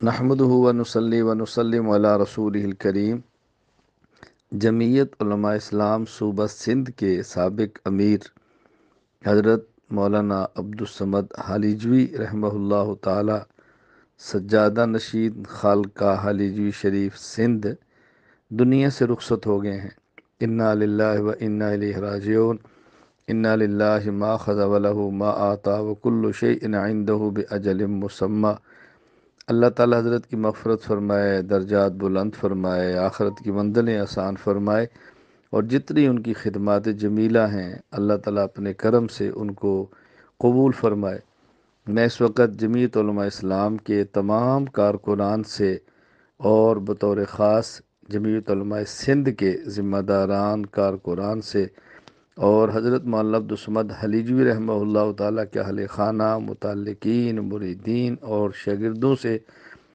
نحمدہ و نصلی و نسلم علی رسولہ الکریم۔ جمعیت علماء اسلام صوبہ سندھ کے سابق امیر حضرت مولانا عبدالصمد حالیجوی رحمہ اللہ تعالی سجادہ نشین خالقہ حالیجوی شریف سندھ دنیا سے رخصت ہو گئے ہیں۔ انا للہ و انا الیہ راجعون۔ انا للہ ما خذ ولہ ما آتا وکل شیء عندہ باجل مسمی۔ اللہ تعالی حضرت کی مغفرت فرمائے، درجات بلند فرمائے، آخرت کی منزلیں آسان فرمائے، اور جتنی ان کی خدمات جمیلہ ہیں اللہ تعالیٰ اپنے کرم سے ان کو قبول فرمائے۔ میں اس وقت جمعیت علماء اسلام کے تمام کارکنان سے اور بطور خاص جمعیت علماء سندھ کے ذمہ داران کارکنان سے اور حضرت مولانا عبدالصمد حالیجوی رحمہ اللہ تعالیٰ کے اہل خانہ، متعلقین، مریدین اور شاگردوں سے